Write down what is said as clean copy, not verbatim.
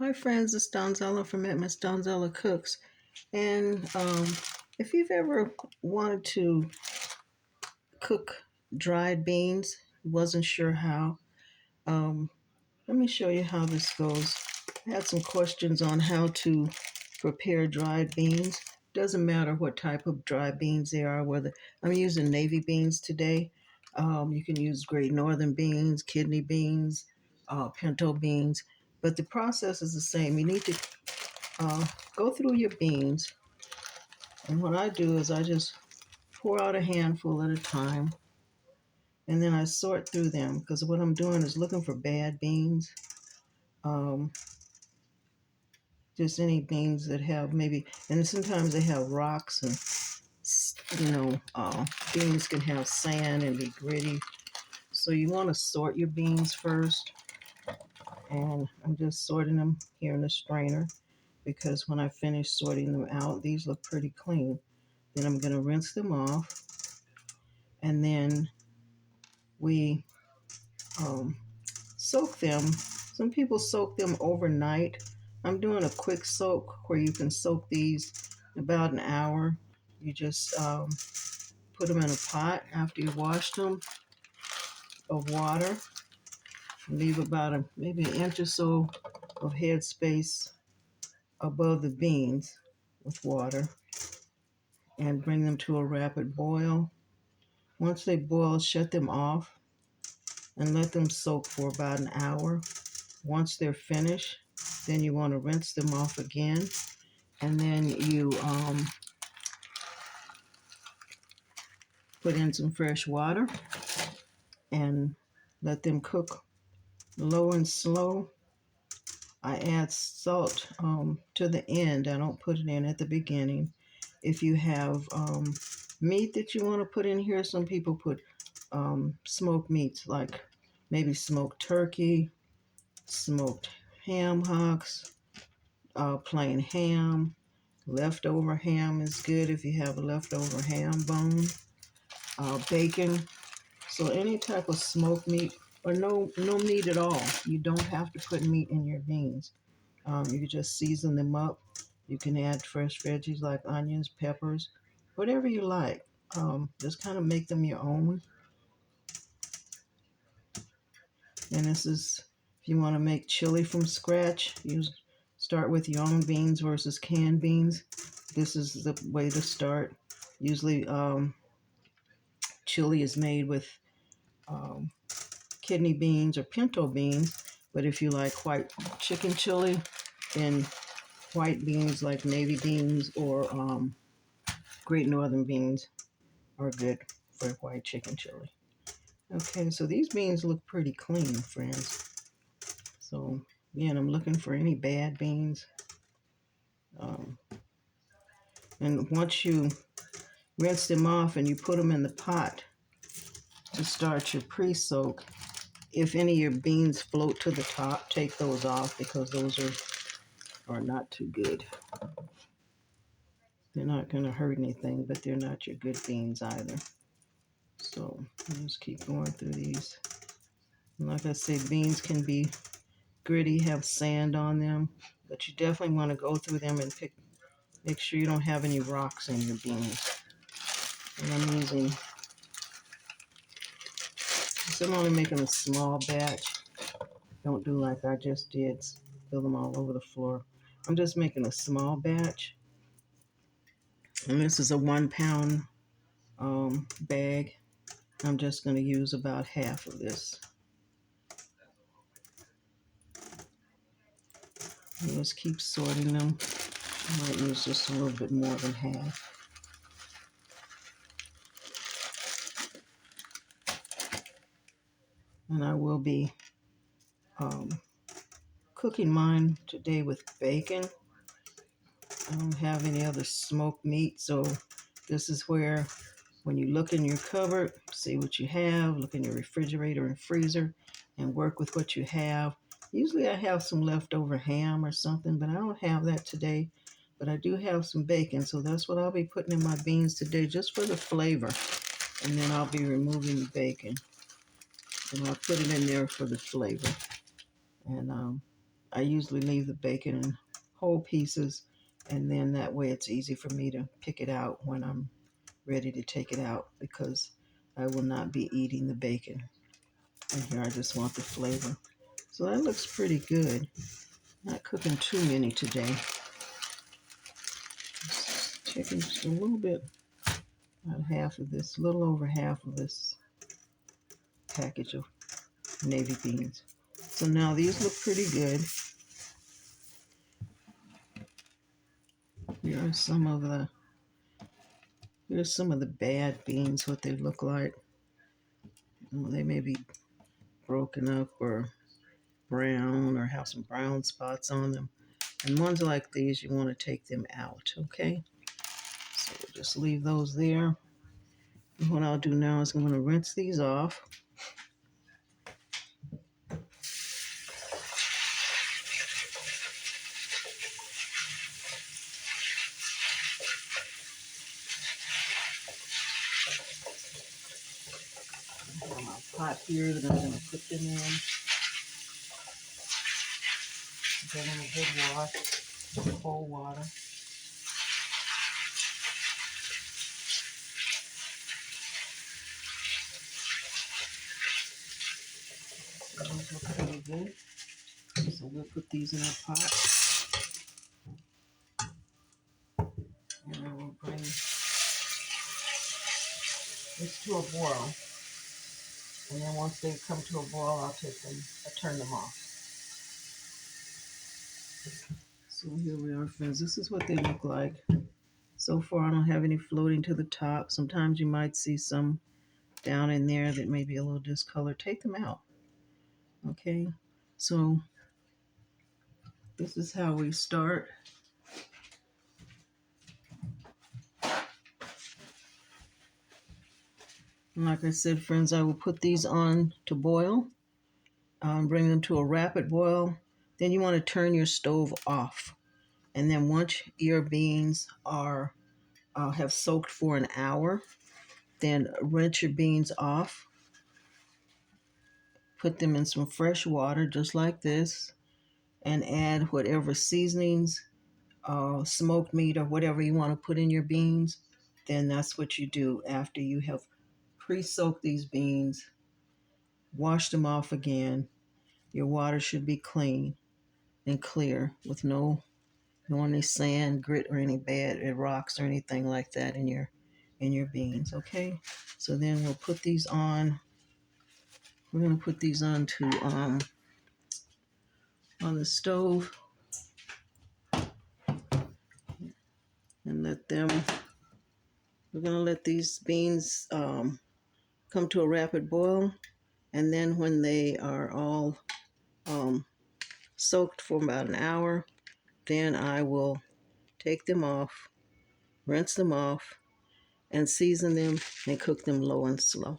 Hi friends, it's Donzella from Ms Donzella Cooks. And if you've ever wanted to cook dried beans, wasn't sure how, um, let me show you how this goes. I had some questions on how to prepare dried beans. Doesn't matter what type of dried beans they are, whether I'm using navy beans today. You can use great northern beans, kidney beans, pinto beans, but the process is the same. You need to uh, go through your beans, and what I do is I just pour out a handful at a time, and then I sort through them because what I'm doing is looking for bad beans, um, just any beans that have maybe, and sometimes they have rocks, and beans can have sand and be gritty. So you want to sort your beans first, and I'm just sorting them here in the strainer because when I finish sorting them out, these look pretty clean. Then I'm going to rinse them off, and then we soak them. Some people soak them overnight. I'm doing a quick soak where you can soak these about an hour. You just put them in a pot after you wash them of water. Leave about maybe an inch or so of head space above the beans with water and bring them to a rapid boil. Once they boil, shut them off and let them soak for about an hour. Once they're finished, then you want to rinse them off again, and then you put in some fresh water and let them cook low and slow. I add salt to the end. I don't put it in at the beginning. If you have meat that you want to put in here, some people put smoked meats like maybe smoked turkey, smoked ham hocks, plain ham. Leftover ham is good if you have a leftover ham bone. Bacon. So any type of smoked meat or no meat at all. You don't have to put meat in your beans. You can just season them up. You can add fresh veggies like onions, peppers, whatever you like. Just kind of make them your own. And this is, if you want to make chili from scratch, you start with your own beans versus canned beans. This is the way to start. Usually, chili is made with um, kidney beans or pinto beans. But if you like white chicken chili, then white beans like navy beans or great northern beans are good for white chicken chili. Okay, so these beans look pretty clean, friends. So, again, I'm looking for any bad beans. Um, and once you rinse them off and you put them in the pot to start your pre-soak, if any of your beans float to the top, take those off because those are not too good. They're not going to hurt anything, but they're not your good beans either. So just keep going through these. And like I said, beans can be gritty, have sand on them, but you definitely want to go through them and make sure you don't have any rocks in your beans. And I'm using, so I'm only making a small batch. Don't do like I just did, spill them all over the floor. I'm just making a small batch. And this is a 1 pound bag. I'm just going to use about half of this. And just keep sorting them. I might use just a little bit more than half. And I will be cooking mine today with bacon. I don't have any other smoked meat, so this is where when you look in your cupboard, see what you have, look in your refrigerator and freezer, and work with what you have. Usually I have some leftover ham or something, but I don't have that today. But I do have some bacon, so that's what I'll be putting in my beans today, just for the flavor. And then I'll be removing the bacon, and I'll put it in there for the flavor. And I usually leave the bacon in whole pieces, and then that way it's easy for me to pick it out when I'm ready to take it out, because I will not be eating the bacon. And here I just want the flavor. So that looks pretty good. Not cooking too many today. Chicken just a little bit, about half of this, a little over half of this package of navy beans. So now these look pretty good. Here's some of the bad beans, what they look like. They may be broken up or brown or have some brown spots on them. And ones like these, you want to take them out, okay? So we'll just leave those there. And what I'll do now is I'm going to rinse these off. I have my pot here that I'm going to put them in. Get them a good wash, cold water. Those look pretty good. So we'll put these in a pot. And then we'll bring this to a boil. And then once they come to a boil, I'll turn them off. So here we are, friends. This is what they look like. So far, I don't have any floating to the top. Sometimes you might see some down in there that may be a little discolored. Take them out. Okay, so this is how we start. And like I said, friends, I will put these on to boil. Bring them to a rapid boil. Then you want to turn your stove off. And then once your beans are have soaked for an hour, then rinse your beans off. Put them in some fresh water, just like this, and add whatever seasonings, smoked meat, or whatever you want to put in your beans. Then that's what you do after you have pre-soaked these beans. Wash them off again. Your water should be clean and clear with no any sand, grit, or any bad rocks or anything like that in your beans. Okay, so then we'll put these on. We're gonna put these on the stove and let them. We're gonna let these beans come to a rapid boil, and then when they are all soaked for about an hour, then I will take them off, rinse them off, and season them and cook them low and slow.